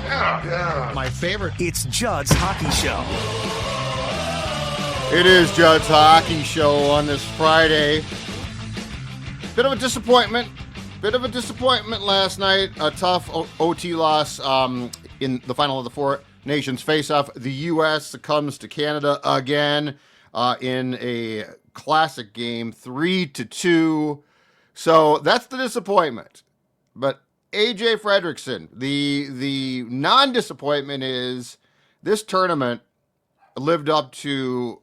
My favorite. It's Judd's Hockey Show. It is Judd's Hockey Show on this Friday. Bit of a disappointment last night. A tough OT loss in the final of the Four Nations face-off. The U.S. succumbs to Canada again in a classic game, 3-2. So that's the disappointment. But AJ Fredrickson, the non-disappointment is this tournament lived up to,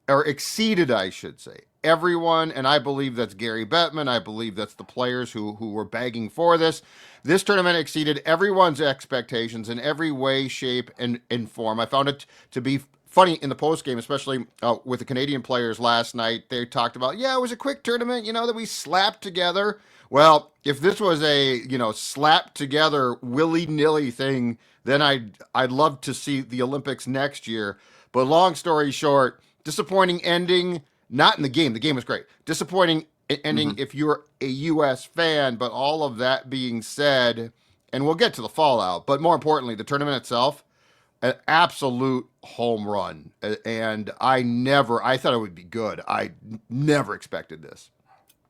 or exceeded, I should say, everyone, and I believe that's Gary Bettman. I believe that's the players who were begging for this. This tournament exceeded everyone's expectations in every way, shape, and form. I found it to be funny in the postgame, especially with the Canadian players last night. They talked about, it was a quick tournament, that we slapped together. Well, if this was a, slap together willy-nilly thing, then I'd love to see the Olympics next year. But long story short, disappointing ending, not in the game. The game was great. Disappointing ending if you're a U.S. fan, but all of that being said, and we'll get to the fallout, but more importantly, the tournament itself, an absolute home run. And I thought it would be good. I never expected this.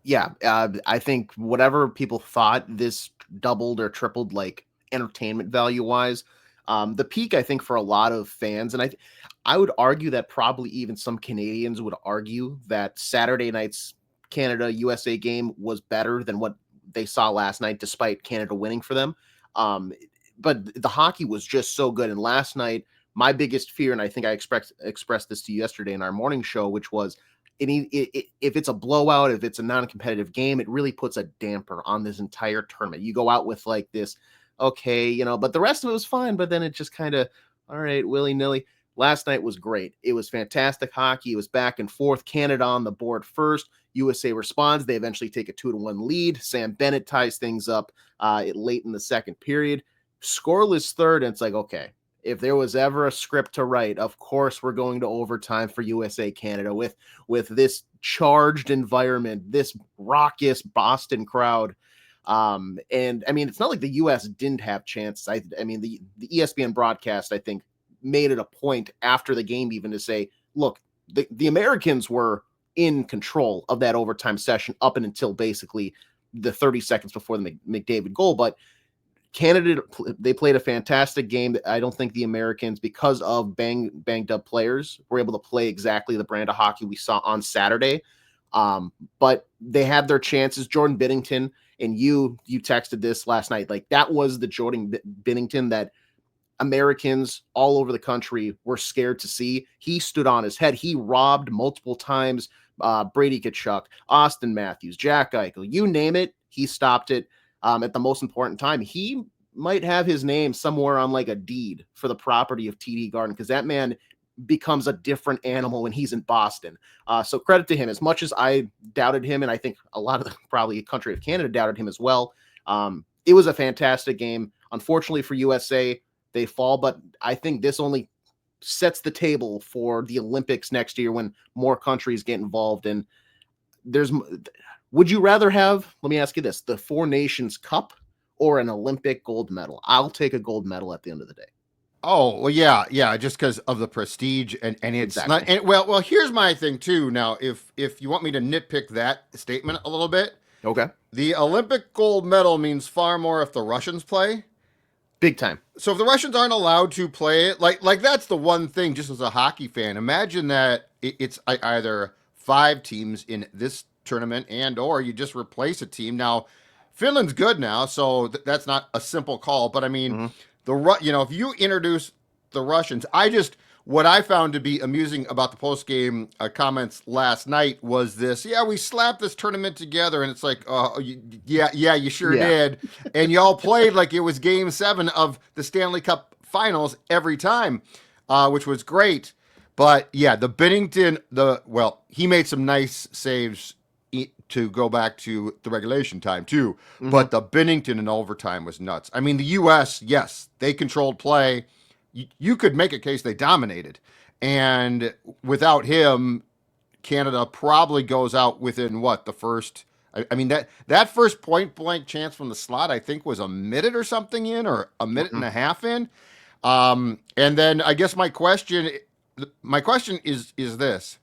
Yeah, I think whatever people thought, this doubled or tripled, like, entertainment value-wise. The peak, I think, for a lot of fans, and I would argue that probably even some Canadians would argue that Saturday night's Canada-USA game was better than what they saw last night, despite Canada winning for them. But the hockey was just so good. And last night, my biggest fear, and I think I expressed this to you yesterday in our morning show, which was, if it's a blowout, if it's a non-competitive game, it really puts a damper on this entire tournament. You go out with like this, okay, but the rest of it was fine, but then it just kind of, all right, willy-nilly. Last night was great. It was fantastic hockey. It was back and forth. Canada on the board first. USA responds. They eventually take a 2-1 lead. Sam Bennett ties things up late in the second period. Scoreless third, and it's like, okay, if there was ever a script to write, of course we're going to overtime for USA Canada with this charged environment, this raucous Boston crowd. And I mean, it's not like the US didn't have chances. I mean, the ESPN broadcast, I think, made it a point after the game even to say, look, the Americans were in control of that overtime session up and until basically the 30 seconds before the McDavid goal. But Canada, they played a fantastic game. I don't think the Americans, because of banged up players, were able to play exactly the brand of hockey we saw on Saturday. But they had their chances. Jordan Binnington, and you texted this last night, like that was the Jordan Binnington that Americans all over the country were scared to see. He stood on his head. He robbed multiple times. Brady Tkachuk, Austin Matthews, Jack Eichel, you name it, he stopped it. At the most important time. He might have his name somewhere on like a deed for the property of TD Garden, because that man becomes a different animal when he's in Boston. So credit to him. As much as I doubted him, and I think a lot of the probably country of Canada doubted him as well, it was a fantastic game. Unfortunately for USA, they fall, but I think this only sets the table for the Olympics next year when more countries get involved. And would you rather have, let me ask you this, the Four Nations Cup or an Olympic gold medal? I'll take a gold medal at the end of the day. Oh, well, yeah, just because of the prestige and it's exactly. not. And well, here's my thing too. Now, if you want me to nitpick that statement a little bit, okay, the Olympic gold medal means far more if the Russians play. Big time. So if the Russians aren't allowed to play it, like that's the one thing. Just as a hockey fan, imagine that it's either 5 teams in this tournament or you just replace a team. Now Finland's good now, so that's not a simple call, but I mean if you introduce the Russians, what I found to be amusing about the post-game comments last night was this, we slapped this tournament together, and it's like, you sure did, and y'all played like it was game 7 of the Stanley Cup finals every time, which was great. But yeah, the Binnington, he made some nice saves to go back to the regulation time too. But the Binnington in overtime was nuts. I mean, the U.S., yes, they controlled play. You could make a case they dominated. And without him, Canada probably goes out within the first I mean, that first point blank chance from the slot, I think, was a minute or something in, or a minute and a half in. And then I guess my question is this: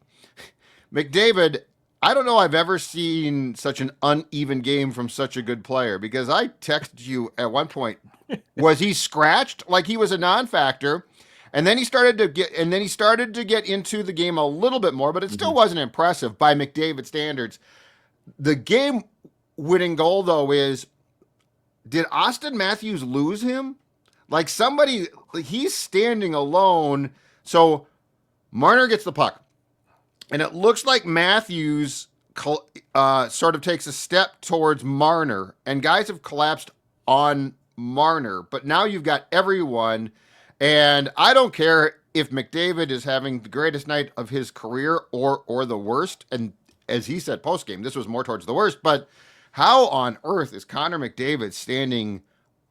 McDavid. I don't know I've ever seen such an uneven game from such a good player, because I texted you at one point, was he scratched like he was a non-factor? And then he started to get into the game a little bit more, but it still wasn't impressive by McDavid standards. The game winning goal, though, is, did Austin Matthews lose him? Like, he's standing alone. So Marner gets the puck, and it looks like Matthews sort of takes a step towards Marner, and guys have collapsed on Marner. But now you've got everyone, and I don't care if McDavid is having the greatest night of his career or the worst. And as he said post-game, this was more towards the worst. But how on earth is Connor McDavid standing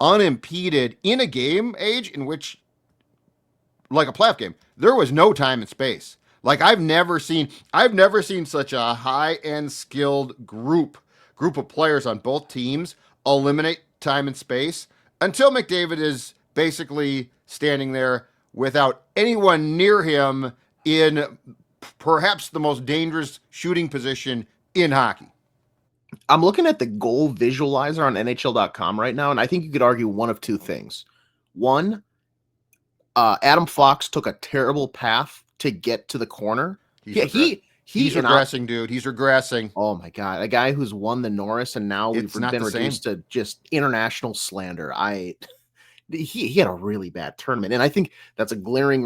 unimpeded in a game age in which, like a playoff game, there was no time and space? Like, I've never seen such a high-end skilled group of players on both teams eliminate time and space until McDavid is basically standing there without anyone near him in perhaps the most dangerous shooting position in hockey. I'm looking at the goal visualizer on NHL.com right now, and I think you could argue one of two things. One, Adam Fox took a terrible path to get to the corner. He's regressing, dude. He's regressing. Oh my God. A guy who's won the Norris, and now we've been reduced to just international slander. He had a really bad tournament, and I think that's a glaring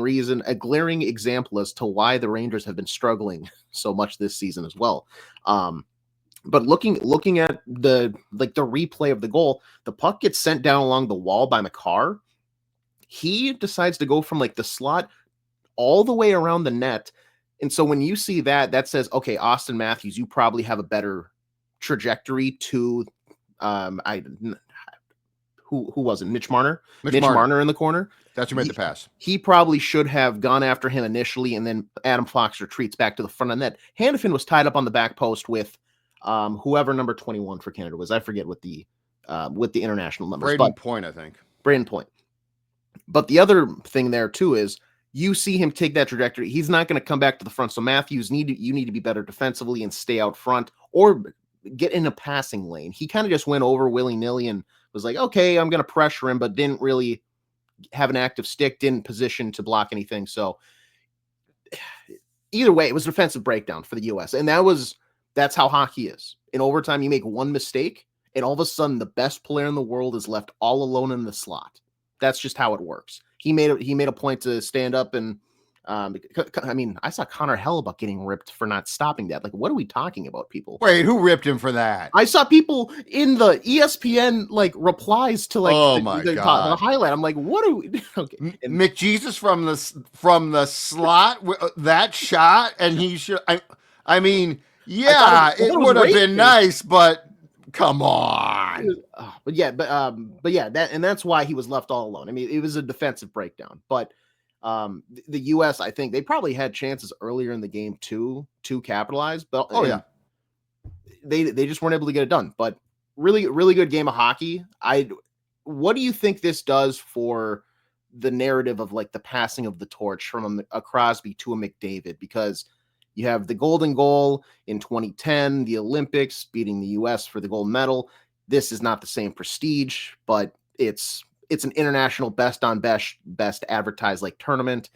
example as to why the Rangers have been struggling so much this season as well. But looking at the replay of the goal, the puck gets sent down along the wall by Makar. He decides to go from like the slot all the way around the net. And so when you see that says, okay, Austin Matthews, you probably have a better trajectory to who was it? Mitch Marner? Mitch Marner in the corner. That's who made the pass. He probably should have gone after him initially, and then Adam Fox retreats back to the front of the net. Hanifin was tied up on the back post with whoever number 21 for Canada was. I forget what the international numbers. Braden Point, I think. Braden Point. But the other thing there too is you see him take that trajectory. He's not going to come back to the front. So Matthews, you need to be better defensively and stay out front or get in a passing lane. He kind of just went over willy-nilly and was like, okay, I'm going to pressure him, but didn't really have an active stick, didn't position to block anything. So either way, it was a defensive breakdown for the U.S. And that's how hockey is. In overtime, you make one mistake, and all of a sudden, the best player in the world is left all alone in the slot. That's just how it works. He made a point to stand up, and I saw Connor Hellebuck getting ripped for not stopping that. Like, what are we talking about, people? Wait, who ripped him for that? I saw people in the ESPN replies to the highlight. I'm like, what are we? Okay. McJesus from the slot, that shot, and he should. I mean, yeah, it would have been nice, but come on. That's why he was left all alone. I mean, it was a defensive breakdown, but the U.S., I think they probably had chances earlier in the game to capitalize, but they just weren't able to get it done. But really, really good game of hockey. What do you think this does for the narrative of the passing of the torch from a Crosby to a McDavid? Because you have the golden goal in 2010, the Olympics beating the U.S. for the gold medal. This is not the same prestige, but it's an international best on best advertised tournament.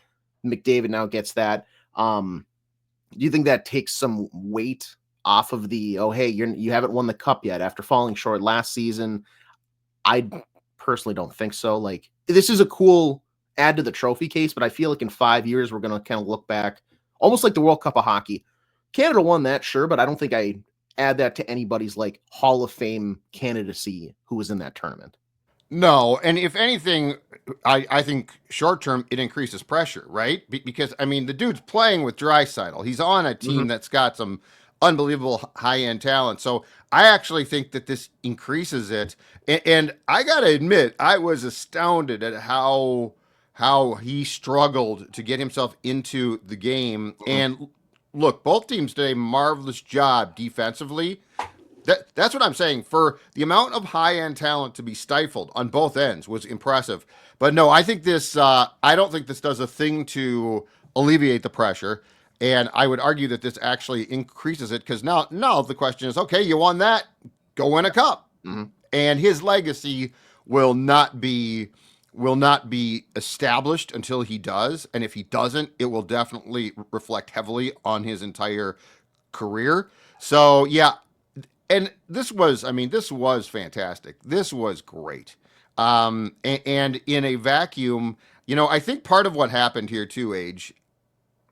McDavid now gets that. Do you think that takes some weight off of hey, you haven't won the cup yet after falling short last season? I personally don't think so. This is a cool add to the trophy case, but I feel like in 5 years, we're going to kind of look back almost like the World Cup of hockey. Canada won that, sure, but I don't think I add that to anybody's Hall of Fame candidacy who was in that tournament. No, and if anything, I think short term it increases pressure, right? Because the dude's playing with Draisaitl. He's on a team that's got some unbelievable high end talent. So I actually think that this increases it. And I gotta admit, I was astounded at how he struggled to get himself into the game. And look, both teams did a marvelous job defensively. That's what I'm saying. For the amount of high-end talent to be stifled on both ends was impressive. But no, I think this. I don't think this does a thing to alleviate the pressure, and I would argue that this actually increases it because now the question is, okay, you won that, go win a cup, and his legacy will not be established until he does, and if he doesn't, it will definitely reflect heavily on his entire career. So yeah, and this was fantastic. This was great. And in a vacuum, I think part of what happened here too, Age,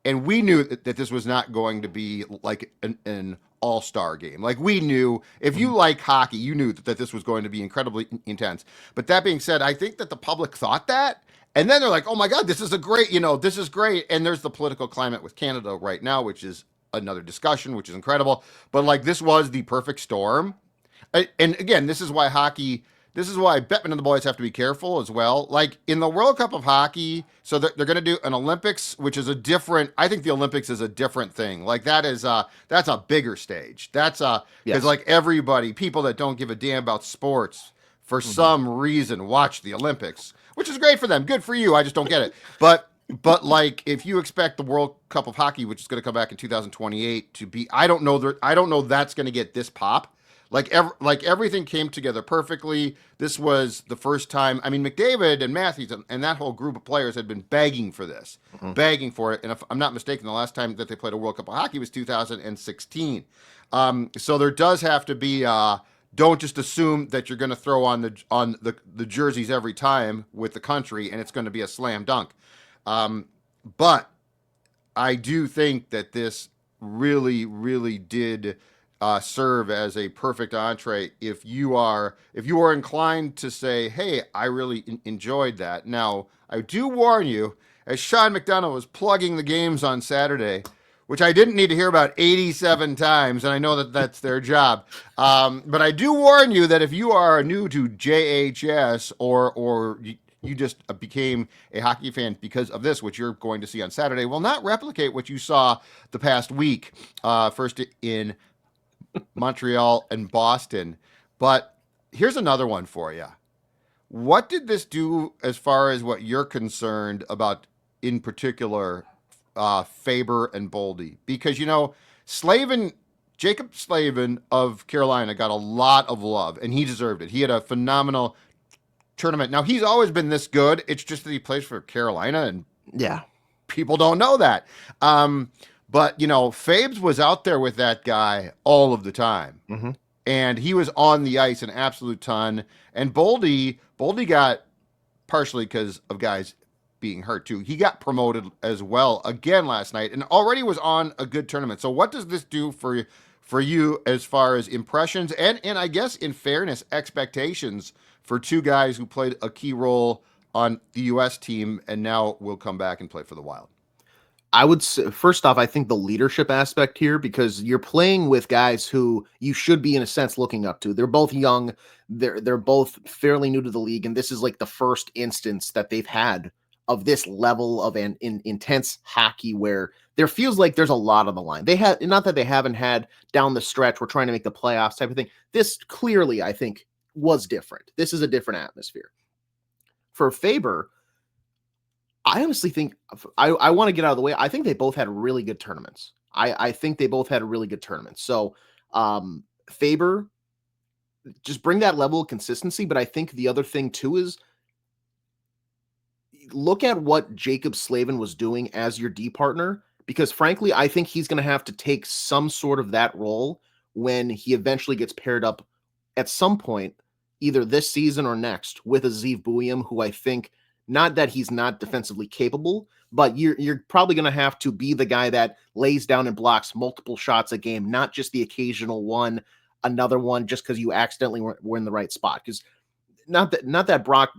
and we knew that this was not going to be like an all-star game. Like we knew, if you like hockey, you knew that this was going to be incredibly intense. But that being said, I think that the public thought that, and then they're like, oh my God, this is this is great. And there's the political climate with Canada right now, which is another discussion, which is incredible. But like, this was the perfect storm. And again, this is why Bettman and the boys have to be careful as well. Like in the World Cup of Hockey, so they're going to do an Olympics, which is I think the Olympics is a different thing. Like that's a bigger stage. That's because like people that don't give a damn about sports for some reason watch the Olympics, which is great for them. Good for you. I just don't get it. But like, if you expect the World Cup of Hockey, which is going to come back in 2028, to be, I don't know that's going to get this pop. Like everything came together perfectly. This was the first time. I mean, McDavid and Matthews and that whole group of players had been begging for this, begging for it. And if I'm not mistaken, the last time that they played a World Cup of Hockey was 2016. So there does have to be. Don't just assume that you're going to throw on the jerseys every time with the country and it's going to be a slam dunk. But I do think that this really, really did serve as a perfect entree if you are inclined to say, hey, I really enjoyed that. Now, I do warn you, as Sean McDonough was plugging the games on Saturday, which I didn't need to hear about 87 times, and I know that that's their job. But I do warn you that if you are new to JHS or you just became a hockey fan because of this, which you're going to see on Saturday, will not replicate what you saw the past week, first in Montreal and Boston. But here's another one for you. What did this do as far as what you're concerned about, in particular, Faber and Boldy? Because, Jacob Slavin of Carolina got a lot of love, and he deserved it. He had a phenomenal tournament. Now, he's always been this good. It's just that he plays for Carolina, and people don't know that. But, Fabes was out there with that guy all of the time. And he was on the ice an absolute ton. And Boldy got, partially because of guys being hurt too, he got promoted as well again last night and already was on a good tournament. So what does this do for you as far as impressions and I guess, in fairness, expectations for two guys who played a key role on the U.S. team and now will come back and play for the Wild? I would say, first off, I think the leadership aspect here, because you're playing with guys who you should be, in a sense, looking up to. They're both young. They're both fairly new to the league. And this is like the first instance that they've had of this level of intense hockey where there feels like there's a lot on the line. They have, not that they haven't had down the stretch, we're trying to make the playoffs type of thing. This clearly, I think, was different. This is a different atmosphere. For Faber, I honestly think I want to get out of the way. I think they both had really good tournaments. I think they both had a really good tournament. So Faber, just bring that level of consistency. But I think the other thing too is look at what Jacob Slavin was doing as your D partner, because frankly, I think he's going to have to take some sort of that role when he eventually gets paired up at some point, either this season or next, with a Zeev Buium, who I think, not that he's not defensively capable, but you're probably going to have to be the guy that lays down and blocks multiple shots a game, not just the occasional one, another one, just because you accidentally were in the right spot. Because not that Brock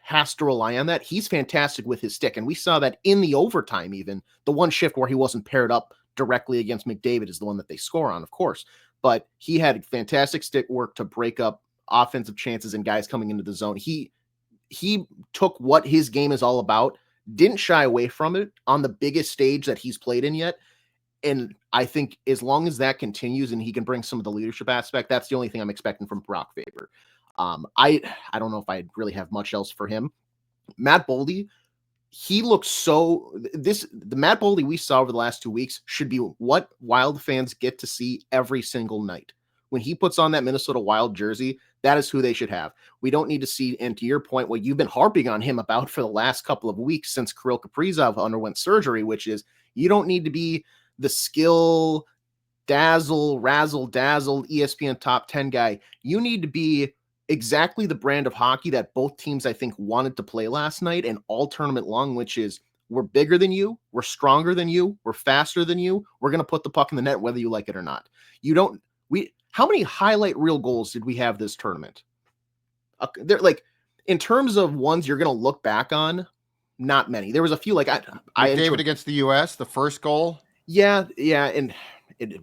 has to rely on that. He's fantastic with his stick, and we saw that in the overtime. Even the one shift where he wasn't paired up directly against McDavid is the one that they score on, of course. But he had fantastic stick work to break up offensive chances and guys coming into the zone. He took what his game is all about, didn't shy away from it on the biggest stage that he's played in yet, And I think as long as that continues and he can bring some of the leadership aspect, that's the only thing I'm expecting from Brock Faber. I don't know if I really have much else for him. Matt Boldy, he looks the Matt Boldy we saw over the last 2 weeks should be what Wild fans get to see every single night. When he puts on that Minnesota Wild jersey, that is who they should have. We don't need to see, and to your point, what you've been harping on him about for the last couple of weeks since Kirill Kaprizov underwent surgery, which is you don't need to be the skill, dazzle, razzle, dazzle, ESPN top 10 guy. You need to be exactly the brand of hockey that both teams, I think, wanted to play last night and all tournament long, which is we're bigger than you, we're stronger than you, we're faster than you, we're going to put the puck in the net whether you like it or not. How many highlight reel goals did we have this tournament? They're like, in terms of ones you're going to look back on, not many. There was a few, like McDavid against the U.S., the first goal. Yeah,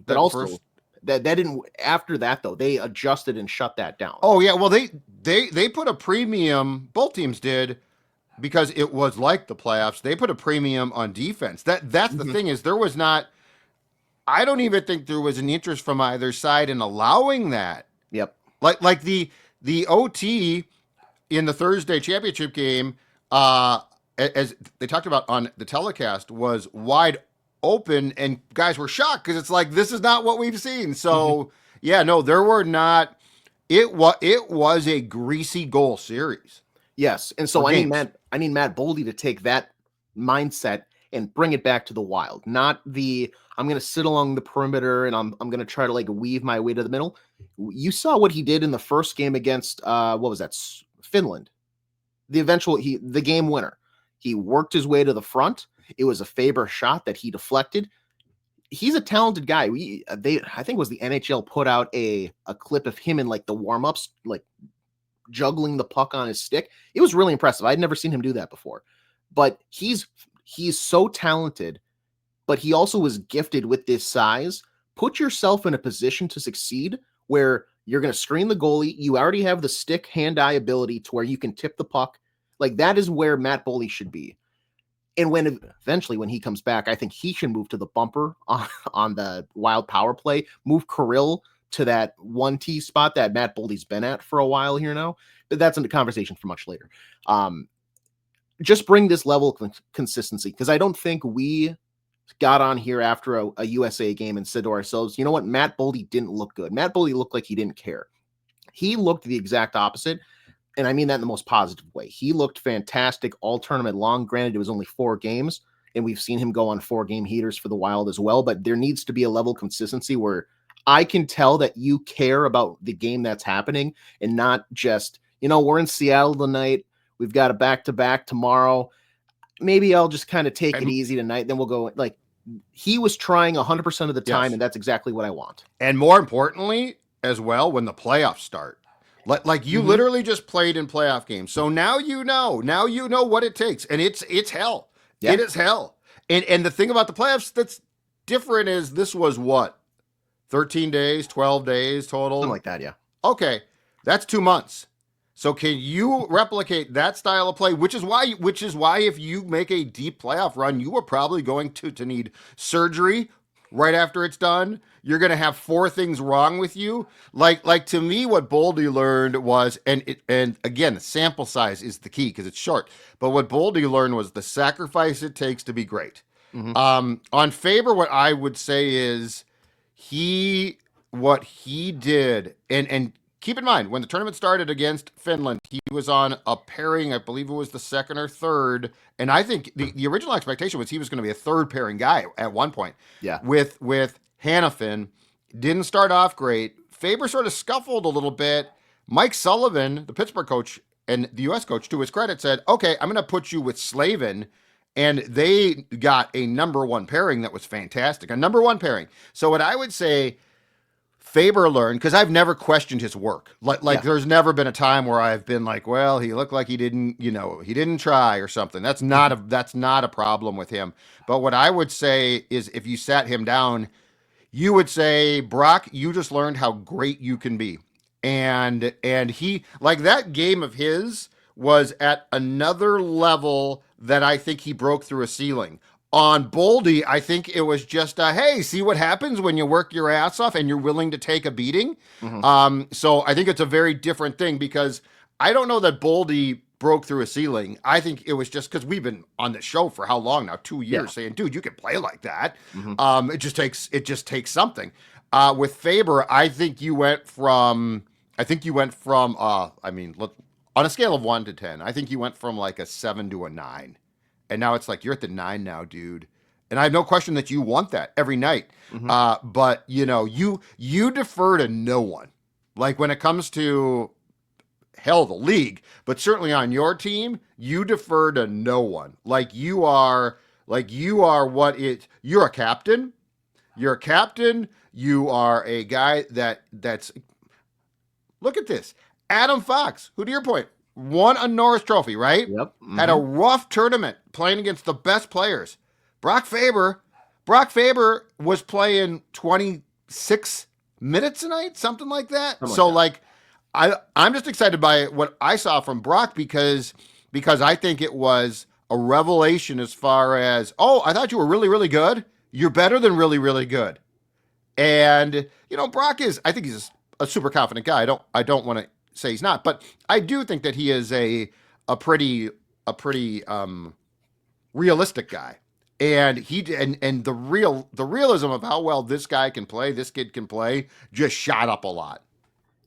but also that didn't. After that, though, they adjusted and shut that down. Oh yeah, well they put a premium. Both teams did, because it was like the playoffs. They put a premium on defense. That's the thing, is there was not. I don't even think there was an interest from either side in allowing that. Yep. Like the OT in the Thursday championship game, as they talked about on the telecast, was wide open, and guys were shocked because it's like, this is not what we've seen. So yeah, no, there were not. It was a greasy goal series. Yes, and so I need Matt Boldy to take that mindset and bring it back to the Wild. Not I'm going to sit along the perimeter and I'm going to try to like weave my way to the middle. You saw what he did in the first game against what was that? Finland. The game winner. He worked his way to the front. It was a Faber shot that he deflected. He's a talented guy. I think it was the NHL put out a clip of him in like the warm-ups, like juggling the puck on his stick. It was really impressive. I'd never seen him do that before. But he's so talented, but he also was gifted with this size. Put yourself in a position to succeed where you're going to screen the goalie. You already have the stick hand-eye ability to where you can tip the puck. Like, that is where Matt Boldy should be. And eventually when he comes back, I think he should move to the bumper on the Wild power play, move Kirill to that 1T spot that Matt Boldy's been at for a while here now. But that's a conversation for much later. Just bring this level of consistency, because I don't think we got on here after a USA game and said to ourselves, you know what, Matt Boldy didn't look good. Matt Boldy looked like he didn't care. He looked the exact opposite, and I mean that in the most positive way. He looked fantastic all tournament long. Granted, it was only 4 games, and we've seen him go on 4-game heaters for the Wild as well, but there needs to be a level of consistency where I can tell that you care about the game that's happening and not just, we're in Seattle tonight. We've got a back-to-back tomorrow. Maybe I'll just kind of take it easy tonight. Then we'll go. Like, he was trying 100% of the time, yes. And that's exactly what I want. And more importantly, as well, when the playoffs start. Like you literally just played in playoff games. So now you know. Now you know what it takes. And it's hell. Yeah. It is hell. And the thing about the playoffs that's different is this was what? 13 days, 12 days total? Something like that, yeah. Okay. That's 2 months. So can you replicate that style of play? Which is why if you make a deep playoff run, you are probably going to need surgery right after it's done. You're going to have 4 things wrong with you. Like to me, what Boldy learned was, and again, the sample size is the key because it's short. But what Boldy learned was the sacrifice it takes to be great. On Faber, what I would say is what he did, and keep in mind, when the tournament started against Finland, he was on a pairing, I believe it was the second or third, and I think the original expectation was he was going to be a third pairing guy at one point. Yeah. With Hanifin. Didn't start off great. Faber sort of scuffled a little bit. Mike Sullivan, the Pittsburgh coach and the U.S. coach, to his credit, said, okay, I'm going to put you with Slavin, and they got a number 1 pairing that was fantastic, a number 1 pairing. So what I would say Faber learned, because I've never questioned his work. There's never been a time where I've been like, well, he looked like he didn't try or something. That's not a problem with him. But what I would say is, if you sat him down, you would say, Brock, you just learned how great you can be. And he, like, that game of his was at another level that I think he broke through a ceiling. On Boldy, I think it was just, hey, see what happens when you work your ass off and you're willing to take a beating. So I think it's a very different thing because I don't know that Boldy broke through a ceiling. I think it was just because we've been on the show for how long now? 2 years saying, dude, you can play like that. It just takes something. With Faber, I think you went from, I mean, look, on a scale of 1 to 10, I think you went from like a 7 to a 9. And now it's like, you're at the 9 now, dude. And I have no question that you want that every night. But, you know, you defer to no one. Like when it comes to, hell, the league, but certainly on your team, you defer to no one. You're a captain. You're a captain. You are a guy that's, look at this. Adam Fox, who to your point, won a Norris Trophy, right? Yep. Had a rough tournament playing against the best players. Brock Faber was playing 26 minutes a night, something like that. I'm just excited by what I saw from Brock because I think it was a revelation as far as, oh, I thought you were really, really good. You're better than really, really good. And, you know, Brock I think he's a super confident guy. I don't want to say he's not, but I do think that he is a pretty realistic guy. And the realism of how well this kid can play just shot up a lot.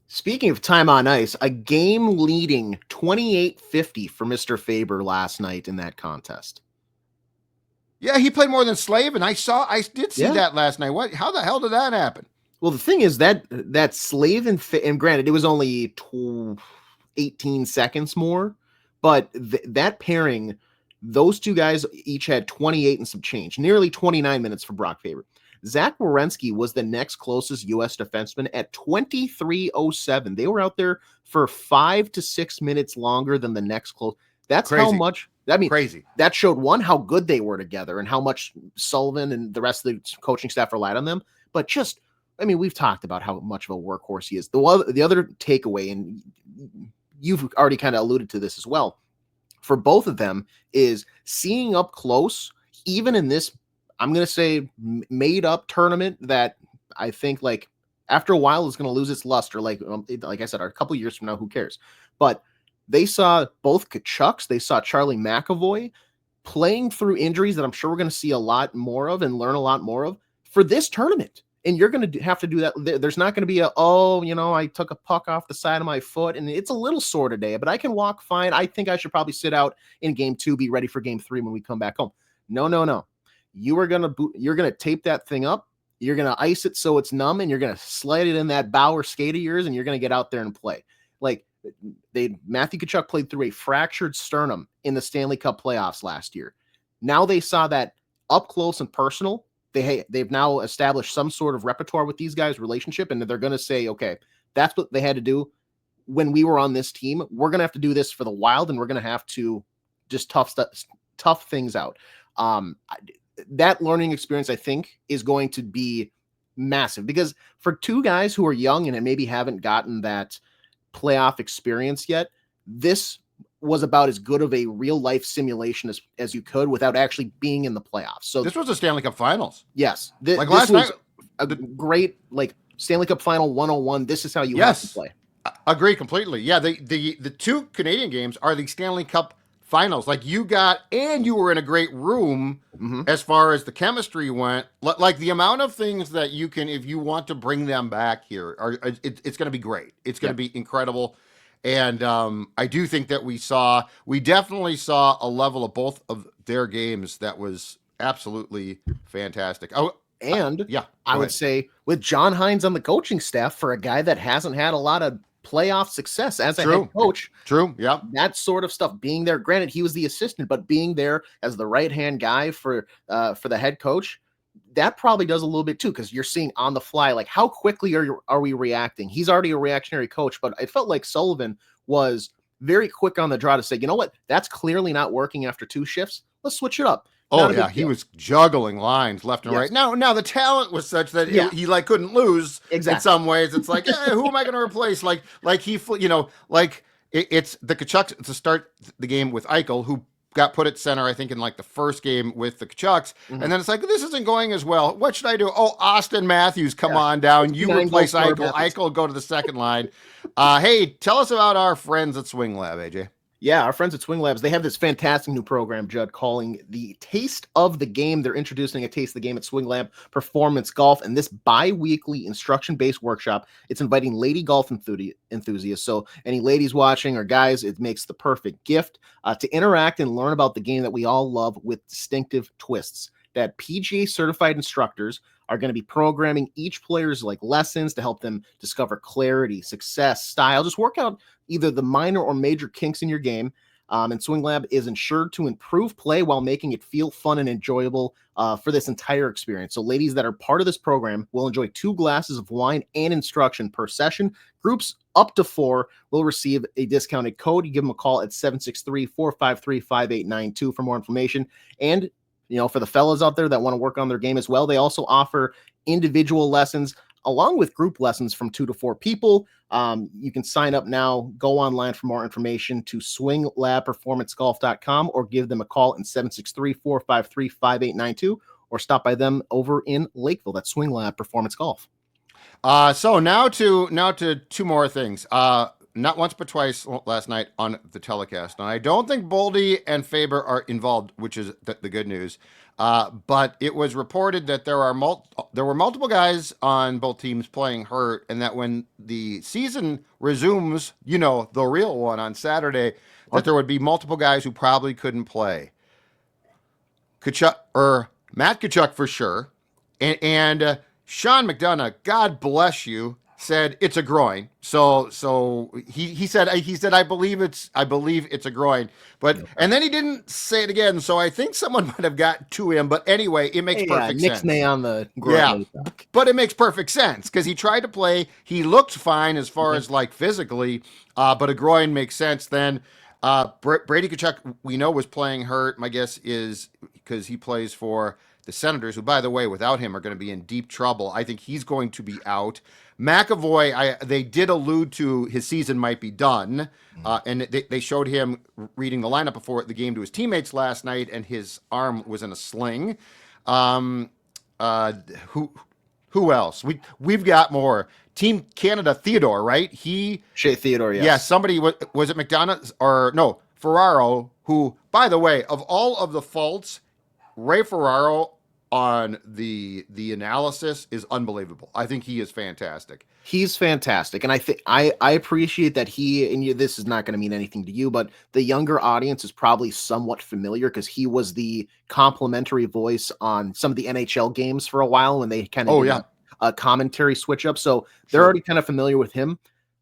Speaking of time on ice, a game leading 28-50 for Mr. Faber last night in that contest. Yeah, he played more than Slave, and I did see that last night. How the hell did that happen? Well, the thing is that Slave and granted, it was only 18 seconds more, but that pairing, those two guys each had 28 and some change, nearly 29 minutes for Brock Faber. Zach Werenski was the next closest U.S. defenseman at 23:07. They were out there for 5 to 6 minutes longer than the next close. That's crazy. How much. I mean, crazy. That showed how good they were together and how much Sullivan and the rest of the coaching staff relied on them. But just, I mean, we've talked about how much of a workhorse he is. The other takeaway, and you've already kind of alluded to this as well, for both of them is seeing up close, even in this, I'm going to say, made up tournament that I think like after a while is going to lose its luster. Like I said, a couple years from now, who cares? But they saw both Kachucks. They saw Charlie McAvoy playing through injuries that I'm sure we're going to see a lot more of and learn a lot more of for this tournament. And you're going to have to do that. There's not going to be I took a puck off the side of my foot and it's a little sore today, but I can walk fine. I think I should probably sit out in game 2, be ready for game 3 when we come back home. No. You're going to tape that thing up. You're going to ice it so it's numb and you're going to slide it in that Bauer skate of yours and you're going to get out there and play. Like Matthew Tkachuk played through a fractured sternum in the Stanley Cup playoffs last year. Now they saw that up close and personal. They've now established some sort of repertoire with these guys' relationship, and they're going to say, okay, that's what they had to do when we were on this team. We're going to have to do this for the Wild, and we're going to have to just tough things out. That learning experience, I think, is going to be massive because for two guys who are young and maybe haven't gotten that playoff experience yet, this was about as good of a real life simulation as you could without actually being in the playoffs. So this was a Stanley Cup Finals. Yes. Like last night, a great Stanley Cup Final 101. This is how you have to play. I agree completely. Yeah. The two Canadian games are the Stanley Cup Finals. Like you were in a great room as far as the chemistry went. Like the amount of things that you can, if you want to bring them back here, it's going to be great. It's going to be incredible. And I do think that we definitely saw a level of both of their games that was absolutely fantastic. I would say with John Hines on the coaching staff, for a guy that hasn't had a lot of playoff success as a head coach. True. Yeah. That sort of stuff, being there, granted, he was the assistant, but being there as the right-hand guy for the head coach, that probably does a little bit too, because you're seeing on the fly, like how quickly are we reacting? He's already a reactionary coach, but it felt like Sullivan was very quick on the draw to say, you know what, that's clearly not working after 2 shifts. Let's switch it up. He was juggling lines left and right. Now the talent was such that he like couldn't lose. Exactly. In some ways, it's like, who am I going to replace? It's the Kachucks to start the game with Eichel, who got put at center, I think, in like the first game with the Kachucks. And then it's like, this isn't going as well. What should I do? Oh, Austin Matthews, come on down. You replace Eichel. Eichel, go to the second line. Hey, tell us about our friends at Swing Lab, AJ. Yeah, our friends at Swing Labs, they have this fantastic new program, Judd, calling the Taste of the Game. They're introducing a Taste of the Game at Swing Lab Performance Golf, and this bi-weekly instruction-based workshop, it's inviting lady golf enthusiasts. So any ladies watching or guys, it makes the perfect gift to interact and learn about the game that we all love with distinctive twists. That PGA certified instructors are going to be programming each player's like lessons to help them discover clarity, success, style, just work out either the minor or major kinks in your game. And Swing Lab is ensured to improve play while making it feel fun and enjoyable for this entire experience. So ladies that are part of this program will enjoy 2 glasses of wine and instruction per session. Groups up to 4 will receive a discounted code. You give them a call at 763-453-5892 for more information. And for the fellas out there that want to work on their game as well, they also offer individual lessons along with group lessons from 2 to 4 people. You can sign up now, go online for more information to swinglabperformancegolf.com or give them a call in 763-453-5892 or stop by them over in Lakeville. That's Swing Lab Performance Golf. So now to 2 more things. Not once but twice last night on the telecast. And I don't think Boldy and Faber are involved, which is the good news. But it was reported that there were multiple guys on both teams playing hurt, and that when the season resumes, the real one on Saturday, that there would be multiple guys who probably couldn't play. Matt Tkachuk for sure, and Sean McDonough, God bless you, said it's a groin. So he said I believe it's a groin. But and then he didn't say it again. So I think someone might have got to him. But anyway, it makes perfect sense. Nixnay on the groin. Yeah, but it makes perfect sense because he tried to play. He looked fine as far as like physically, but a groin makes sense. Then Brady Tkachuk, we know, was playing hurt. My guess is because he plays for the Senators, who, by the way, without him are going to be in deep trouble. I think he's going to be out. McAvoy, they did allude to his season might be done, and they showed him reading the lineup before the game to his teammates last night, and his arm was in a sling. Who else? We've got more. Team Canada, Theodore, right? Shea Theodore, yes. Yeah, somebody, was it McDonough or no, Ferraro, who, by the way, of all of the faults, Ray Ferraro on the analysis is unbelievable. I think he is fantastic. He's fantastic. And I think I appreciate that this is not going to mean anything to you, but the younger audience is probably somewhat familiar because he was the complimentary voice on some of the NHL games for a while when they kind of a commentary switch up. So they're already kind of familiar with him.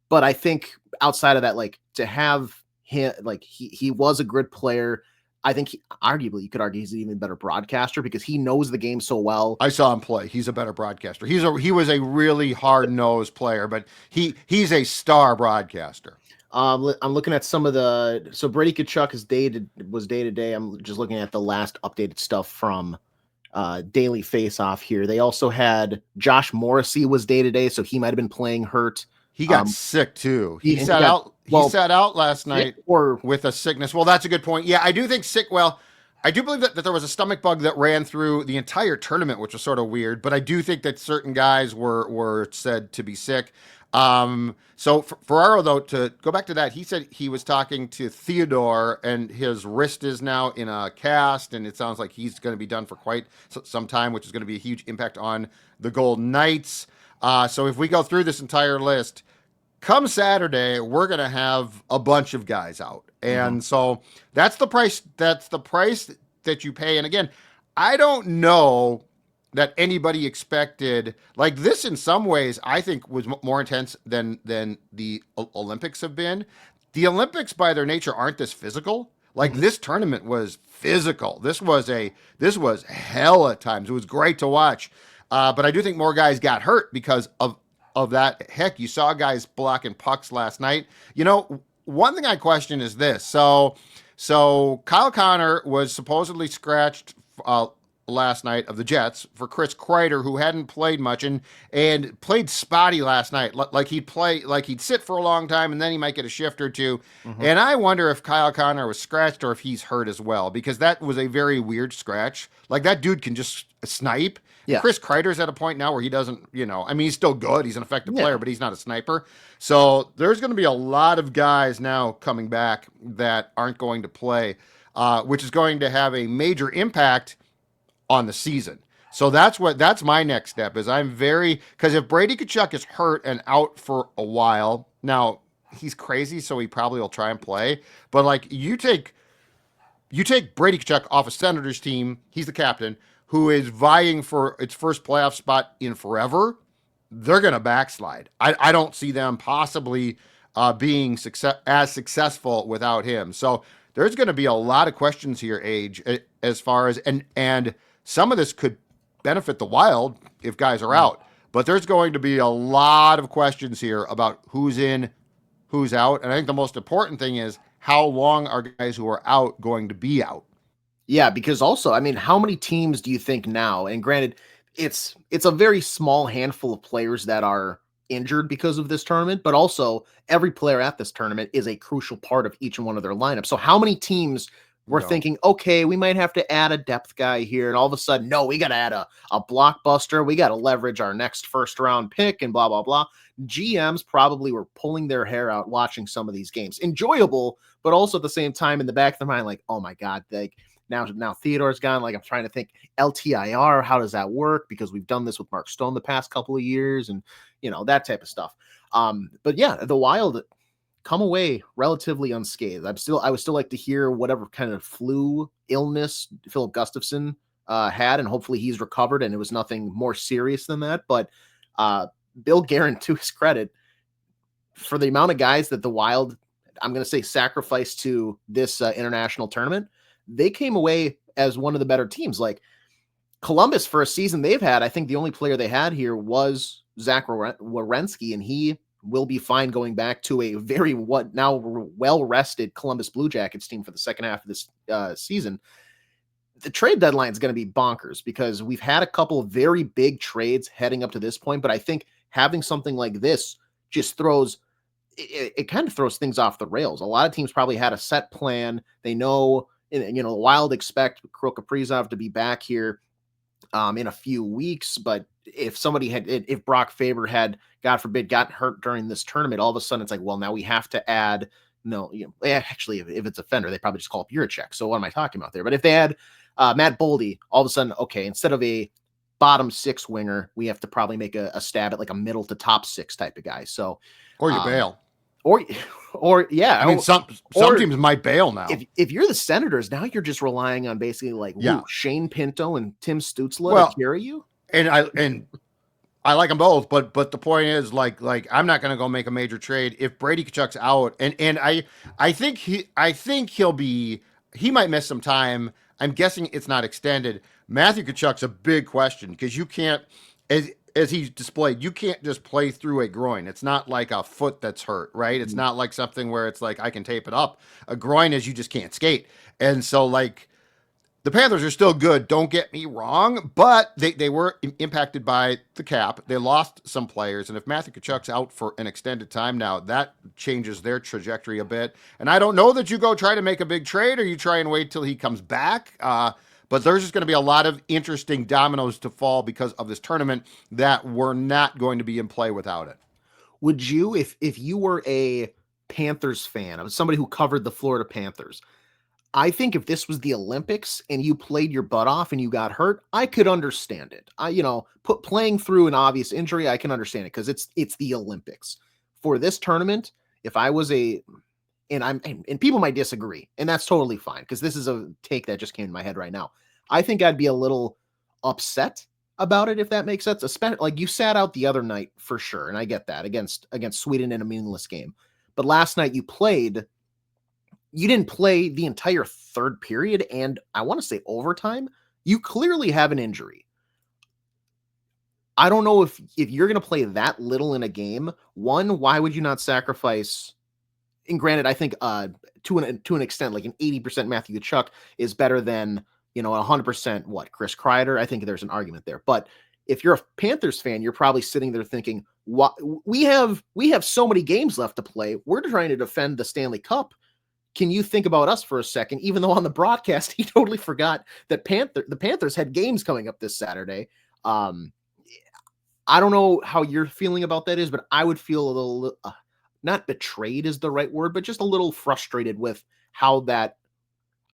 But I think outside of that, like to have him, like he was a good player. I think arguably you could argue he's an even better broadcaster because he knows the game so well. I saw him play. He's a better broadcaster. He was a really hard-nosed player, but he's a star broadcaster. I'm looking at some of so Brady Tkachuk was day to day. I'm just looking at the last updated stuff from Daily Face-Off here. They also had Josh Morrissey was day to day, so he might have been playing hurt. He got sick too. He sat out last night with a sickness. Well, that's a good point. Yeah, I do think sick. Well, I do believe that there was a stomach bug that ran through the entire tournament, which was sort of weird. But I do think that certain guys were said to be sick. So Ferraro, though, to go back to that, he said he was talking to Theodore, and his wrist is now in a cast, and it sounds like he's going to be done for quite some time, which is going to be a huge impact on the Golden Knights. So if we go through this entire list, come Saturday, we're going to have a bunch of guys out. And so that's the price. That's the price that you pay. And again, I don't know that anybody expected like this. In some ways, I think was more intense than the Olympics have been. The Olympics by their nature aren't this physical. Like this tournament was physical. This was hell at times. It was great to watch. But I do think more guys got hurt because of that. Heck, you saw guys blocking pucks last night. One thing I question is this. So Kyle Connor was supposedly scratched last night of the Jets for Chris Kreider, who hadn't played much and played spotty last night. Like he'd sit for a long time and then he might get a shift or two. Mm-hmm. And I wonder if Kyle Connor was scratched or if he's hurt as well, because that was a very weird scratch. Like that dude can just snipe. Yeah. Chris Kreider's at a point now where he doesn't, he's still good. He's an effective player, but he's not a sniper. So there's going to be a lot of guys now coming back that aren't going to play, which is going to have a major impact on the season. So that's my next step is because if Brady Tkachuk is hurt and out for a while, now he's crazy, so he probably will try and play. But like you take Brady Tkachuk off a Senators team, he's the captain, who is vying for its first playoff spot in forever, they're going to backslide. I don't see them possibly being as successful without him. So there's going to be a lot of questions here, Age, as far as, and some of this could benefit the Wild if guys are out. But there's going to be a lot of questions here about who's in, who's out. And I think the most important thing is how long are guys who are out going to be out? Yeah, because also, I mean, how many teams do you think now? And granted, it's a very small handful of players that are injured because of this tournament, but also every player at this tournament is a crucial part of each one of their lineups. So how many teams were thinking, okay, we might have to add a depth guy here, and all of a sudden, no, we got to add a blockbuster. We got to leverage our next first round pick and blah, blah, blah. GMs probably were pulling their hair out watching some of these games. Enjoyable, but also at the same time in the back of their mind, like, oh my God, now Theodore's gone. Like I'm trying to think LTIR, how does that work? Because we've done this with Mark Stone the past couple of years and, that type of stuff. But yeah, the Wild come away relatively unscathed. I would still like to hear whatever kind of flu illness Philip Gustafson had, and hopefully he's recovered and it was nothing more serious than that. But Bill Guerin, to his credit, for the amount of guys that the Wild, I'm going to say, sacrificed to this international tournament, they came away as one of the better teams. Like Columbus, for a season they've had, I think the only player they had here was Zach Werenski, and he will be fine going back to a very well-rested Columbus Blue Jackets team for the second half of this season. The trade deadline is going to be bonkers because we've had a couple of very big trades heading up to this point, but I think having something like this just it kind of throws things off the rails. A lot of teams probably had a set plan. They know, the Wild expect Kirill Kaprizov to be back here in a few weeks, but if Brock Faber had, God forbid, gotten hurt during this tournament, all of a sudden it's like, well, now we have to add, actually, if it's a Fender, they probably just call up Juracek. So what am I talking about there? But if they had Matt Boldy, all of a sudden, okay, instead of a bottom six winger, we have to probably make a stab at like a middle to top six type of guy. So, or you bail. Or yeah, I mean, some teams might bail now. If you're the Senators, now you're just relying on basically like Shane Pinto and Tim Stützle to carry you. And I like them both, but the point is like I'm not going to go make a major trade if Brady Tkachuk's out, and I think he might miss some time. I'm guessing it's not extended. Matthew Tkachuk's a big question because you can't, as he's displayed, you can't just play through a groin. It's not like a foot that's hurt, right? It's not like something where it's like I can tape it up. A groin is you just can't skate. And so like the Panthers are still good, don't get me wrong, but they were impacted by the cap. They lost some players, and if Matthew Tkachuk's out for an extended time now, that changes their trajectory a bit. And I don't know that you go try to make a big trade or you try and wait till he comes back. But there's just going to be a lot of interesting dominoes to fall because of this tournament that were not going to be in play without it. Would you, if you were a Panthers fan, of somebody who covered the Florida Panthers, I think if this was the Olympics and you played your butt off and you got hurt, I could understand it. Playing through an obvious injury, I can understand it because it's the Olympics. For this tournament, if I was and people might disagree, and that's totally fine because this is a take that just came to my head right now. I think I'd be a little upset about it, if that makes sense. Especially like you sat out the other night for sure, and I get that against Sweden in a meaningless game. But last night you didn't play the entire third period, and I want to say overtime. You clearly have an injury. I don't know if you're going to play that little in a game. One, why would you not sacrifice? And granted, I think to an extent, like an 80% Matthew Tkachuk is better than 100% Chris Kreider. I think there's an argument there. But if you're a Panthers fan, you're probably sitting there thinking, "What? We have so many games left to play. We're trying to defend the Stanley Cup. Can you think about us for a second?" Even though on the broadcast he totally forgot that the Panthers had games coming up this Saturday. I don't know how you're feeling about that but I would feel a little not betrayed is the right word, but just a little frustrated with how that.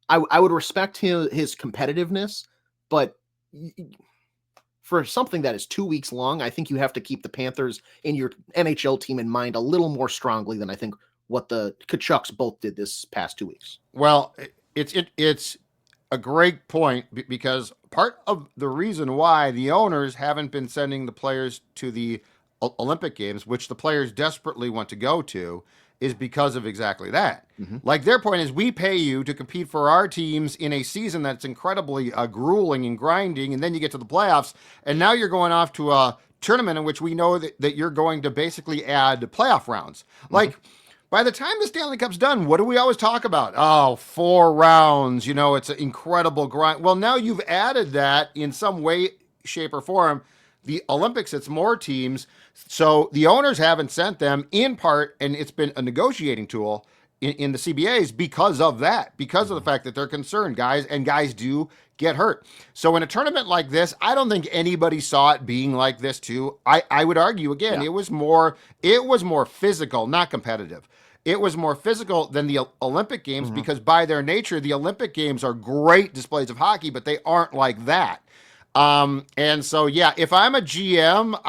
I would respect his competitiveness, but for something that is 2 weeks long, I think you have to keep the Panthers and your NHL team in mind a little more strongly than I think what the Kachucks both did this past 2 weeks. Well, it's a great point because part of the reason why the owners haven't been sending the players to the Olympic Games, which the players desperately want to go to, is because of exactly that. Mm-hmm. Like their point is, we pay you to compete for our teams in a season that's incredibly grueling and grinding, and then you get to the playoffs, and now you're going off to a tournament in which we know that you're going to basically add playoff rounds. Mm-hmm. Like, by the time the Stanley Cup's done, what do we always talk about? Oh, 4 rounds, it's an incredible grind. Well, now you've added that in some way, shape, or form. The Olympics, it's more teams. So the owners haven't sent them in part, and it's been a negotiating tool in the CBAs because of that, because of the fact that they're concerned, guys do get hurt. So in a tournament like this, I don't think anybody saw it being like this too. I would argue again, it was more physical, not competitive. It was more physical than the Olympic Games because by their nature, the Olympic Games are great displays of hockey, but they aren't like that. And so, if I'm a GM,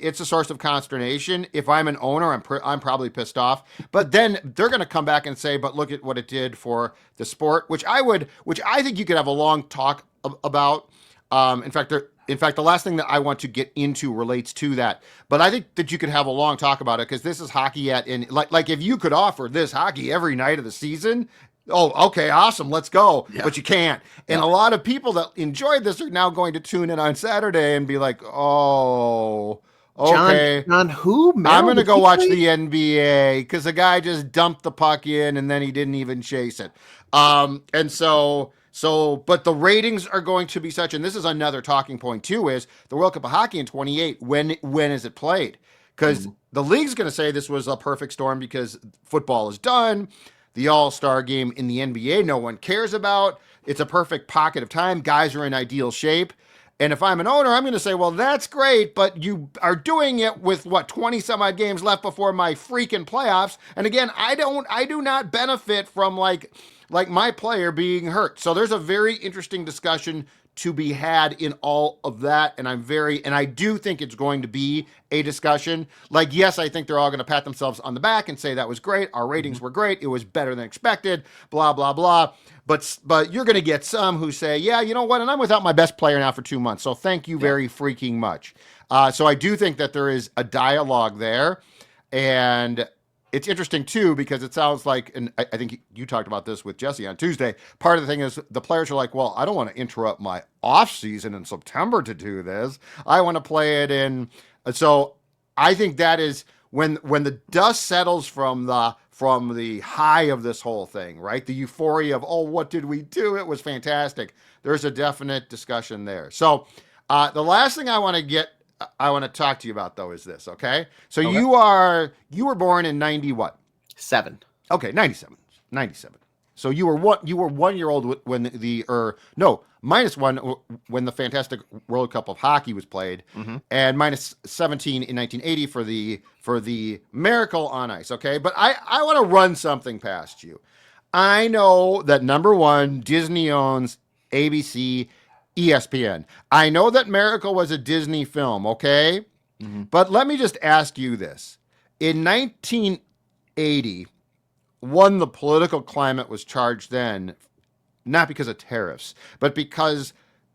it's a source of consternation. If I'm an owner, I'm probably pissed off, but then they're going to come back and say, but look at what it did for the sport, which I think you could have a long talk about. In fact, the last thing that I want to get into relates to that, but I think that you could have a long talk about it because this is hockey like if you could offer this hockey every night of the season, oh, okay, awesome, let's go. Yeah. But you can't. And a lot of people that enjoyed this are now going to tune in on Saturday and be like, oh, okay. John who? I'm going to go watch the NBA because the guy just dumped the puck in and then he didn't even chase it. But the ratings are going to be such, and this is another talking point too, is the World Cup of Hockey in 28, when is it played? Because the league's going to say this was a perfect storm because football is done. The All-Star game in the NBA, no one cares about. It's a perfect pocket of time. Guys are in ideal shape. And if I'm an owner, I'm going to say, well, that's great, but you are doing it with 20 some odd games left before my freaking playoffs. And again, I do not benefit from like my player being hurt. So there's a very interesting discussion to be had in all of that. And I do think it's going to be a discussion. Like, yes, I think they're all going to pat themselves on the back and say that was great. Our ratings were great. It was better than expected, blah, blah, blah. But you're going to get some who say, yeah, you know what? And I'm without my best player now for 2 months. So thank you very freaking much. So I do think that there is a dialogue there. And it's interesting, too, because it sounds like, and I think you talked about this with Jesse on Tuesday, part of the thing is the players are like, well, I don't want to interrupt my off season in September to do this. I want to play it in. So I think that is when the dust settles from the high of this whole thing, right? The euphoria of, oh, what did we do? It was fantastic. There's a definite discussion there. So the last thing I want to talk to you about, though, is this, okay? So okay. You were born in 90 what? 7. Okay, 97. So you were 1 year old when -1 when the fantastic World Cup of Hockey was played, and -17 in 1980 for the Miracle on Ice, okay? But I want to run something past you. I know that number one, Disney owns ABC, ESPN. I know that Miracle was a Disney film, okay? But let me just ask you this. In 1980, the political climate was charged then, not because of tariffs, but because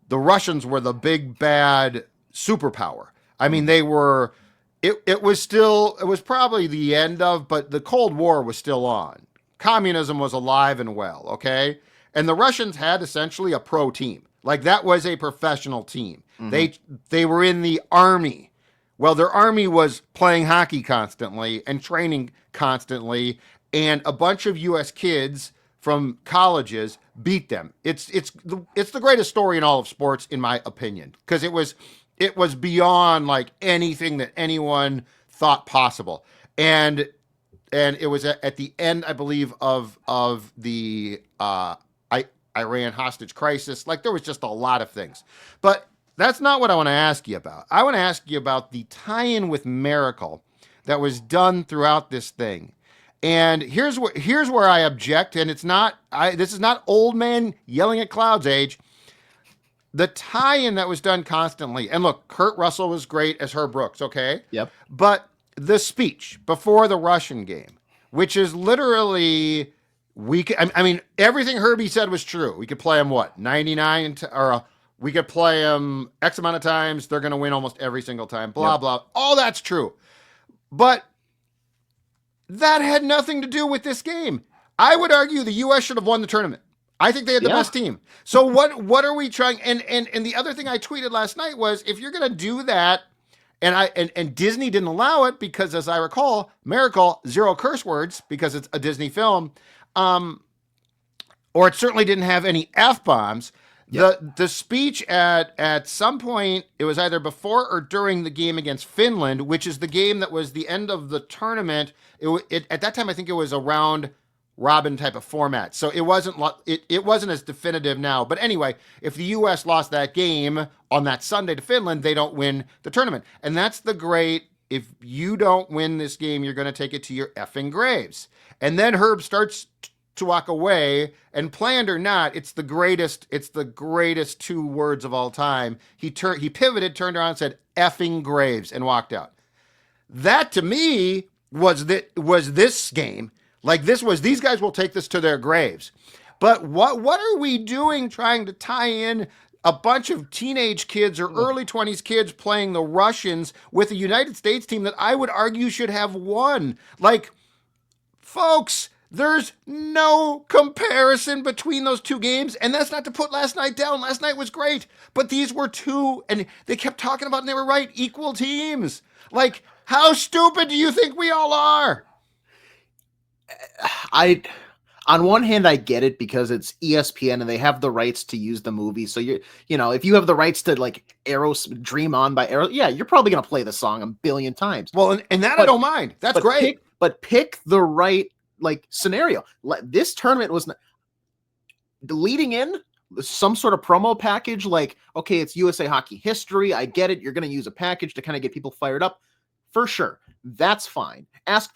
the Russians were the big bad superpower. I mean, they were, it was probably the end of, but the Cold War was still on. Communism was alive and well, okay? And the Russians had essentially a pro team. Like, that was a professional team. They were in the army. Well, their army was playing hockey constantly and training constantly, and a bunch of U.S. kids from colleges beat them. It's the greatest story in all of sports, in my opinion, because it was beyond like anything that anyone thought possible, and it was at the end, I believe, of the Iran hostage crisis. Like there was just a lot of things, but that's not what I want to ask you about. I want to ask you about the tie-in with Miracle that was done throughout this thing. And here's where I object, and this is not old man yelling at clouds age. The tie-in that was done constantly, and look, Kurt Russell was great as Herb Brooks, okay? Yep. But the speech before the Russian game, which is literally I mean, everything Herbie said was true. We could play him 99 or we could play him X amount of times. They're going to win almost every single time. Blah, blah. All that's true. But that had nothing to do with this game. I would argue the U.S. should have won the tournament. I think they had the best team. So what are we trying? And the other thing I tweeted last night was, if you're going to do that, and Disney didn't allow it because, as I recall, Miracle, 0 curse words because it's a Disney film, or it certainly didn't have any F-bombs. The speech at some point, it was either before or during the game against Finland, which is the game that was the end of the tournament. At that time, I think it was a round robin type of format, so it wasn't as definitive now. But anyway, if the U.S. lost that game on that Sunday to Finland, they don't win the tournament, and that's the great. If you don't win this game, you're going to take it to your effing graves. And then Herb starts to walk away, and planned or not, it's the greatest 2 words of all time. He pivoted, turned around and said effing graves and walked out. That to me was this game. Like these guys will take this to their graves. But what are we doing trying to tie in a bunch of teenage kids or early 20s kids playing the Russians with a United States team that I would argue should have won? Like, folks, there's no comparison between those 2 games, and that's not to put last night down. Last night was great, but these were 2, and they kept talking about, and they were right, equal teams. Like, how stupid do you think we all are? On one hand, I get it because it's ESPN and they have the rights to use the movie. So if you have the rights to like Dream On by Arrow, yeah, you're probably going to play the song a billion times. Well, and that I don't mind. That's great. Pick the right like scenario. This tournament was leading in some sort of promo package. Like, okay, it's USA Hockey history. I get it. You're going to use a package to kind of get people fired up. For sure. That's fine. Ask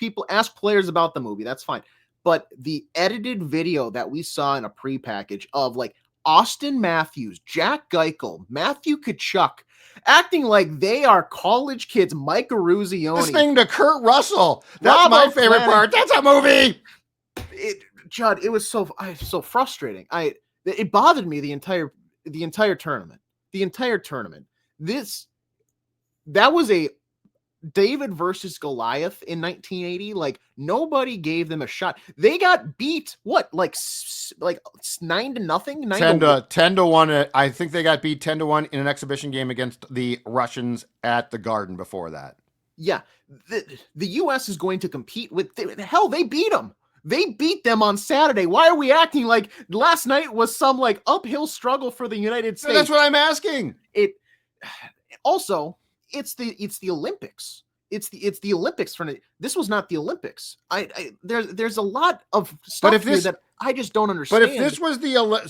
players about the movie. That's fine. But the edited video that we saw in a pre-package of like Austin Matthews, Jack Eichel, Matthew Tkachuk, acting like they are college kids, Mike Eruzione. Listening to Kurt Russell. That's my favorite part. That's a movie. Judd, it was so frustrating. It bothered me the entire tournament. That was a David versus Goliath in 1980. Like nobody gave them a shot. They got beat. What? Like 9-0? 10-1. I think they got beat 10-1 in an exhibition game against the Russians at the Garden before that. Yeah. The U.S. is going to compete with hell. They beat them. They beat them on Saturday. Why are we acting like last night was some like uphill struggle for the United States? That's what I'm asking. Also, it's the Olympics. It's the Olympics. This was not the Olympics. There's a lot of stuff here that I just don't understand. But if this was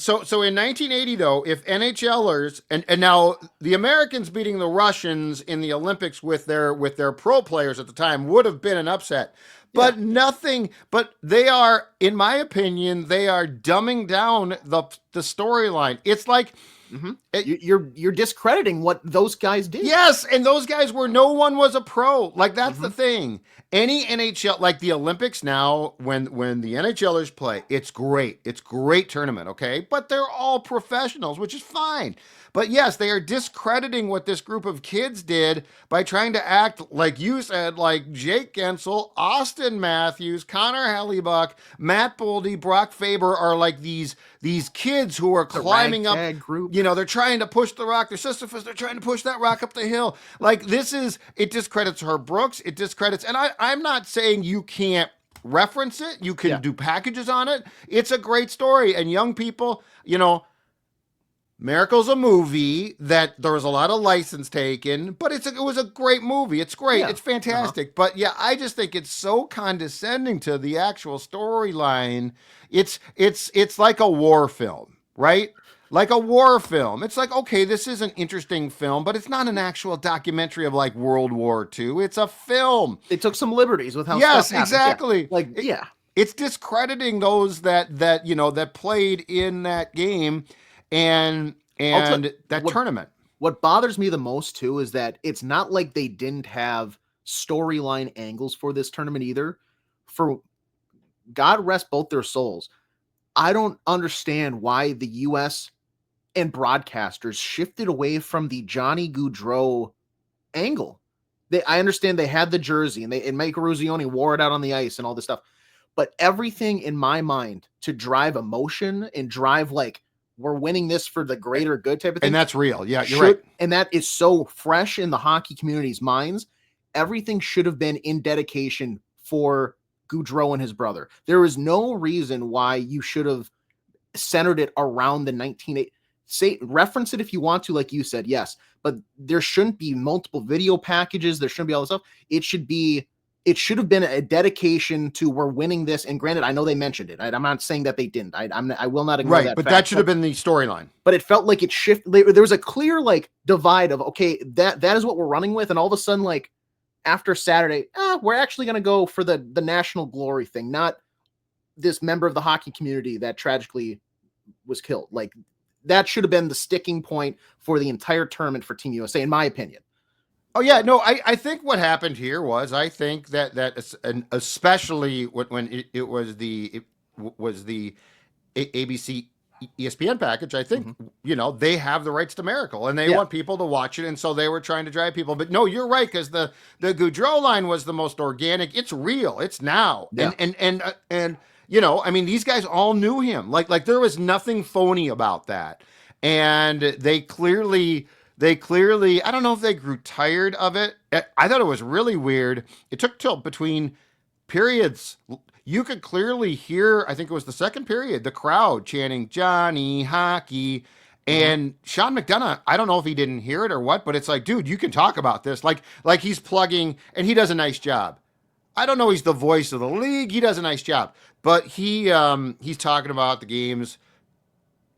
so in 1980 though, if NHLers and now the Americans beating the Russians in the Olympics with their pro players at the time would have been an upset. But nothing. But they are, in my opinion, they are dumbing down the storyline. It's like. Mm-hmm. You're discrediting what those guys did. Yes, and those guys no one was a pro. Like that's the thing. Any NHL, like the Olympics now, when the NHLers play, it's great. It's great tournament, okay? But they're all professionals, which is fine. But yes, they are discrediting what this group of kids did by trying to act, like you said, like Jake Gensel, Austin Matthews, Connor Hellebuck, Matt Boldy, Brock Faber are like these kids who are climbing up. Group. They're trying to push the rock. They're Sisyphus. They're trying to push that rock up the hill. Like it discredits Herb Brooks. It discredits, and I'm not saying you can't reference it. You can Yeah. do packages on it. It's a great story. And young people, Miracle's a movie that there was a lot of license taken, but it was a great movie. It's great. Yeah. It's fantastic. But yeah, I just think it's so condescending to the actual storyline. It's like a war film, right? Like a war film. It's like, okay, this is an interesting film, but it's not an actual documentary of like World War II. It's a film. They took some liberties with how Yes, stuff happens. exactly. Yeah. It's discrediting those that played in that game and that tournament. What bothers me the most too is that it's not like they didn't have storyline angles for this tournament either. For God rest both their souls, I don't understand why the U.S. and broadcasters shifted away from the Johnny Gaudreau angle. I understand they had the jersey and Mike Ruzioni wore it out on the ice and all this stuff, but everything in my mind to drive emotion and drive like, we're winning this for the greater good type of thing. And that's real. Yeah, you're right. And that is so fresh in the hockey community's minds. Everything should have been in dedication for Gaudreau and his brother. There is no reason why you should have centered it around the 1980. Say reference it if you want to, like you said, yes, but there shouldn't be multiple video packages. There shouldn't be all this stuff. It should have been a dedication to we're winning this. And granted, I know they mentioned it. I'm not saying that they didn't. I will not ignore that. Right, but fact, that should have been the storyline. But it felt like it shifted. There was a clear like divide of, okay, that is what we're running with. And all of a sudden, like after Saturday, we're actually going to go for the national glory thing, not this member of the hockey community that tragically was killed. Like that should have been the sticking point for the entire tournament for Team USA, in my opinion. Oh yeah, no, I think what happened here was I think that especially when it was the ABC ESPN package, I think they have the rights to Miracle and they want people to watch it, and so they were trying to drive people. But no, you're right, because the Gaudreau line was the most organic. It's real. It's now, and I mean, these guys all knew him. Like there was nothing phony about that, and they clearly, I don't know if they grew tired of it. I thought it was really weird. It took till between periods. You could clearly hear, I think it was the second period, the crowd chanting Johnny Hockey. And Sean McDonough, I don't know if he didn't hear it or what, but it's like, dude, you can talk about this. Like he's plugging, and he does a nice job. I don't know he's the voice of the league. He does a nice job. But he's talking about the games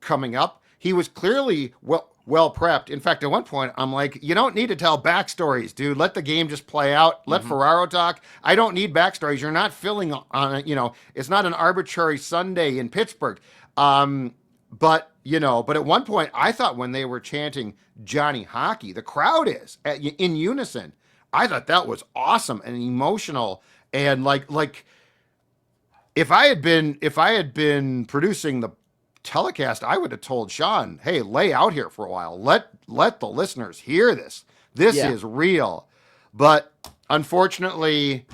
coming up. He was clearly well prepped. In fact, at one point, I'm like, you don't need to tell backstories, dude. Let the game just play out. Let Ferraro talk. I don't need backstories. You're not filling on it. It's not an arbitrary Sunday in Pittsburgh. But at one point, I thought when they were chanting Johnny Hockey, the crowd is in unison. I thought that was awesome and emotional. And like if I had been producing the telecast, I would have told Sean, hey, lay out here for a while. Let the listeners hear this. This is real. But unfortunately,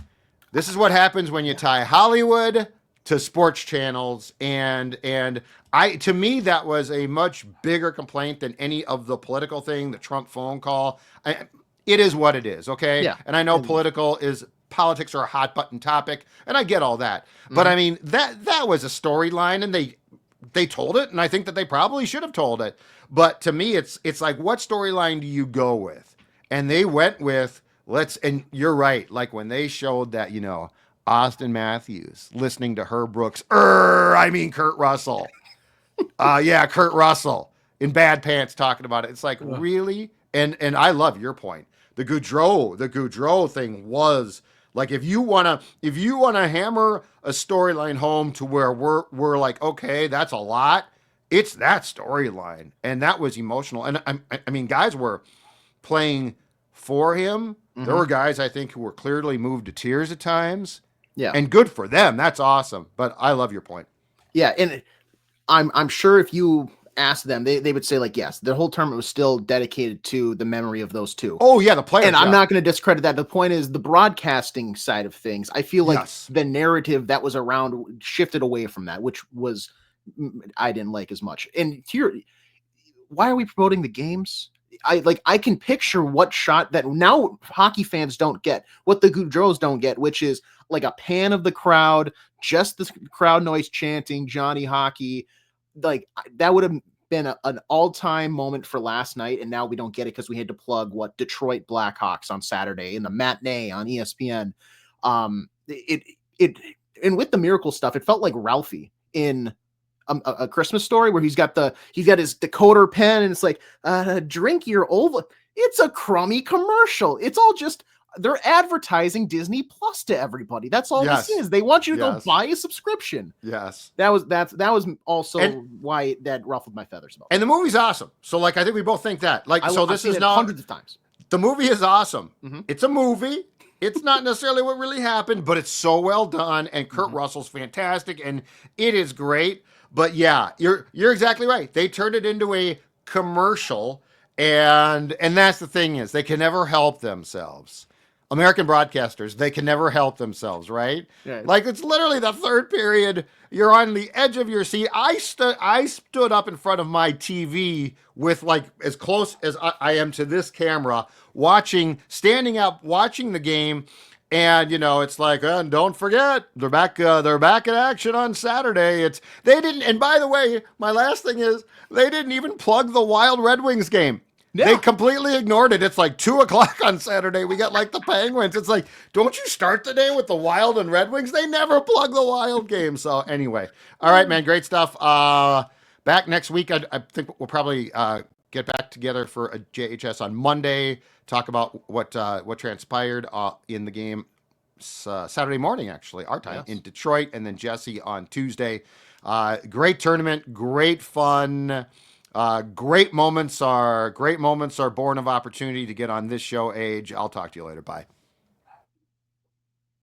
this is what happens when you tie Hollywood to sports channels. And to me, that was a much bigger complaint than any of the political thing, the Trump phone call. It is what it is, okay? Yeah. And I know politics are a hot button topic, and I get all that. But I mean, that was a storyline, and they told it, and I think that they probably should have told it. But to me, it's like, what storyline do you go with? And they went with and you're right, like when they showed that, Austin Matthews listening to Herb Brooks, Kurt Russell. Kurt Russell in Bad Pants talking about it. It's like, really? And I love your point. The Gaudreau thing was like, if you wanna hammer a storyline home to where we're like, okay, that's a lot. It's that storyline, and that was emotional. And I mean, guys were playing for him. There were guys, I think, who were clearly moved to tears at times. Yeah, and good for them. That's awesome. But I love your point. Yeah, and I'm sure if you asked them, they would say, like, yes, the whole tournament was still dedicated to the memory of those two. Oh yeah, the players. And I'm not going to discredit that. The point is the broadcasting side of things. I feel like the narrative that was around shifted away from that, which was I didn't like as much. And why are we promoting the games? I can picture what shot that now hockey fans don't get, what the Gaudreaus don't get, which is like a pan of the crowd, just the crowd noise chanting Johnny Hockey. Like that would have been an all-time moment for last night, and now we don't get it because we had to plug what Detroit Blackhawks on Saturday in the matinee on ESPN. And with the miracle stuff, it felt like Ralphie in a Christmas Story where he's got his decoder pen and it's like drink your old. It's a crummy commercial. It's all just they're advertising Disney Plus to everybody. That's all this is. They want you to go buy a subscription. Yes, that was also why that ruffled my feathers about. And the movie's awesome. So like I think we both think that. Like this is not hundreds of times. The movie is awesome. Mm-hmm. It's a movie. It's not necessarily what really happened, but it's so well done, and Kurt Russell's fantastic, and it is great. But yeah, you're exactly right. They turned it into a commercial, and that's the thing is they can never help themselves. American broadcasters, they can never help themselves, right? Yeah. Like it's literally the third period. You're on the edge of your seat. I stood up in front of my TV with like as close as I am to this camera, standing up, watching the game. And, it's like, don't forget, they're back in action on Saturday. And by the way, my last thing is they didn't even plug the Wild Red Wings game. Yeah. They completely ignored it. It's like 2:00 on Saturday. We got like the Penguins. It's like, don't you start the day with the Wild and Red Wings? They never plug the Wild game. So anyway, all right, man, great stuff. Back next week. I think we'll probably get back together for a JHS on Monday. Talk about what transpired in the game Saturday morning, actually, our time in Detroit, and then Jesse on Tuesday. Great tournament, great fun. Great moments are born of opportunity to get on this show, Age. I'll talk to you later. Bye.